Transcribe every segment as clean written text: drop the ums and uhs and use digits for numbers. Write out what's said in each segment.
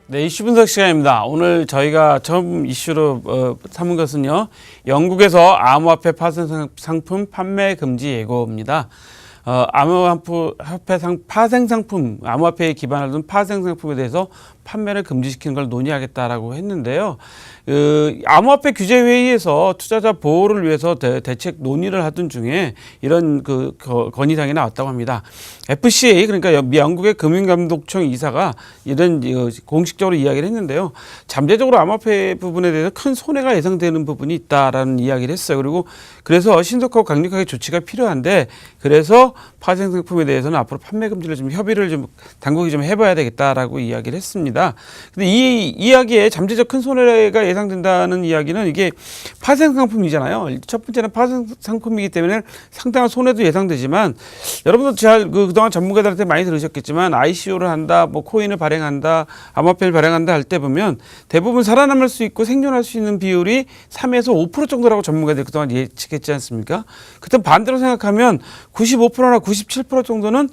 네, 이슈 분석 시간입니다. 오늘 저희가 처음 이슈로 삼은 것은요, 영국에서 암호화폐 파생 상품 판매 금지 예고입니다. 암호화폐 파생 상품, 암호화폐에 기반을 둔 파생 상품에 대해서 판매를 금지시키는 걸 논의하겠다라고 했는데요. 암호화폐 규제 회의에서 투자자 보호를 위해서 대책 논의를 하던 중에 이런 건의사항이 나왔다고 합니다. FCA, 그러니까 영국의 금융감독청 이사가 이런 공식적으로 이야기를 했는데요. 잠재적으로 암호화폐 부분에 대해서 큰 손해가 예상되는 부분이 있다라는 이야기를 했어요. 그래서 신속하고 강력하게 조치가 필요한데, 그래서 파생 상품에 대해서는 앞으로 판매 금지를 협의를 당국이 해봐야 되겠다라고 이야기를 했습니다. 근데 이 이야기에 잠재적 큰 손해가 예상된다는 이야기는 이게 파생 상품이잖아요. 첫 번째는 파생 상품이기 때문에 상당한 손해도 예상되지만, 여러분도 그동안 전문가들한테 많이 들으셨겠지만, ICO를 한다, 코인을 발행한다, 암호화폐를 발행한다 할 때 보면 대부분 살아남을 수 있고 생존할 수 있는 비율이 3에서 5% 정도라고 전문가들이 그동안 예측했지 않습니까? 그때 반대로 생각하면 95%나 97% 정도는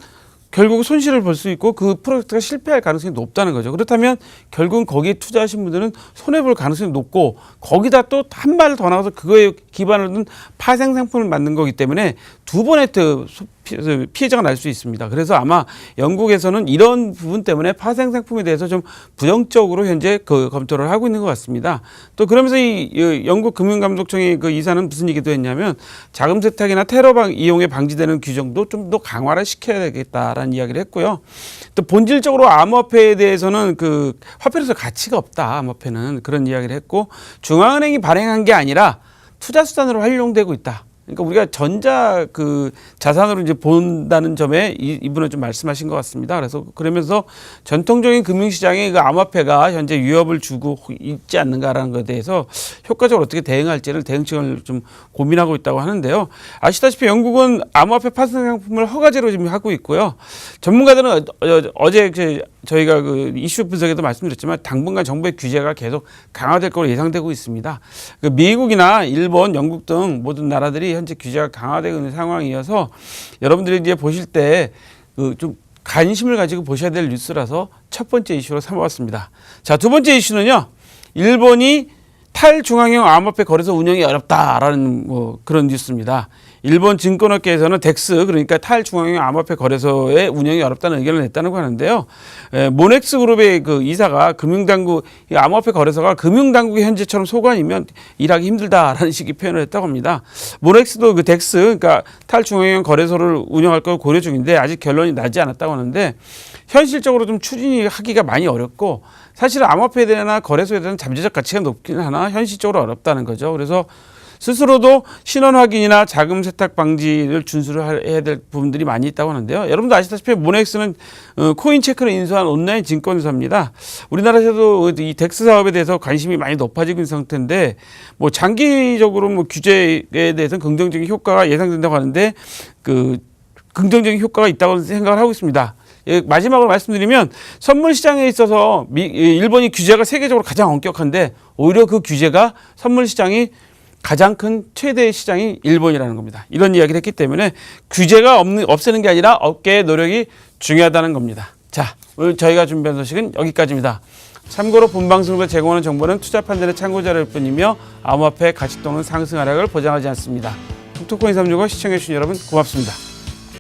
결국 손실을 볼 수 있고 그 프로젝트가 실패할 가능성이 높다는 거죠. 그렇다면 결국은 거기에 투자하신 분들은 손해볼 가능성이 높고, 거기다 또 한 발 더 나가서 그거에 기반을 둔 파생 상품을 만든 거기 때문에 두 번의 피해자가 날 수 있습니다. 그래서 아마 영국에서는 이런 부분 때문에 파생 상품에 대해서 좀 부정적으로 현재 검토를 하고 있는 것 같습니다. 또 그러면서 이 영국 금융감독청의 이사는 무슨 얘기도 했냐면, 자금 세탁이나 테러 이용에 방지되는 규정도 좀 더 강화를 시켜야 되겠다라는 이야기를 했고요. 또 본질적으로 암호화폐에 대해서는 화폐로서 가치가 없다, 암호화폐는, 그런 이야기를 했고, 중앙은행이 발행한 게 아니라 투자 수단으로 활용되고 있다. 그러니까 우리가 전자 자산으로 본다는 점에 이분은 좀 말씀하신 것 같습니다. 그러면서 전통적인 금융시장에 암호화폐가 현재 위협을 주고 있지 않는가라는 것에 대해서 효과적으로 어떻게 대응할지를 대응책을 좀 고민하고 있다고 하는데요. 아시다시피 영국은 암호화폐 파생 상품을 허가제로 지금 하고 있고요. 전문가들은 어제 저희가 이슈 분석에도 말씀드렸지만 당분간 정부의 규제가 계속 강화될 것으로 예상되고 있습니다. 미국이나 일본, 영국 등 모든 나라들이 현재 규제가 강화되고 있는 상황이어서 여러분들이 이제 보실 때 좀 관심을 가지고 보셔야 될 뉴스라서 첫 번째 이슈로 삼아봤습니다. 자, 두 번째 이슈는요, 일본이 탈중앙형 암호화폐 거래소 운영이 어렵다라는 그런 뉴스입니다. 일본 증권업계에서는 덱스, 그러니까 탈중앙형 암호화폐 거래소의 운영이 어렵다는 의견을 냈다고 하는데요. 모넥스 그룹의 이사가 금융당국, 암호화폐 거래소가 금융당국의 현재처럼 소관이면 일하기 힘들다라는 식의 표현을 했다고 합니다. 모넥스도 덱스, 그러니까 탈중앙형 거래소를 운영할 걸 고려 중인데 아직 결론이 나지 않았다고 하는데, 현실적으로 좀 추진하기가 많이 어렵고, 사실 암호화폐에 대한 거래소에 대한 잠재적 가치가 높긴 하나 현실적으로 어렵다는 거죠. 그래서 스스로도 신원 확인이나 자금 세탁 방지를 준수를 해야 될 부분들이 많이 있다고 하는데요. 여러분도 아시다시피 모넥스는 코인 체크를 인수한 온라인 증권사입니다. 우리나라에서도 이 덱스 사업에 대해서 관심이 많이 높아지고 있는 상태인데, 장기적으로 규제에 대해서는 긍정적인 효과가 예상된다고 하는데, 긍정적인 효과가 있다고 생각을 하고 있습니다. 마지막으로 말씀드리면, 선물 시장에 있어서 일본이 규제가 세계적으로 가장 엄격한데, 오히려 그 규제가 선물 시장이 가장 큰 최대 시장이 일본이라는 겁니다. 이런 이야기를 했기 때문에 규제가 없애는 게 아니라 업계의 노력이 중요하다는 겁니다. 자, 오늘 저희가 준비한 소식은 여기까지입니다. 참고로 본 방송에서 제공하는 정보는 투자 판단의 참고자료일 뿐이며 암호화폐 가치 또는 상승 하락을 보장하지 않습니다. 톡톡코인 365 시청해주신 여러분 고맙습니다.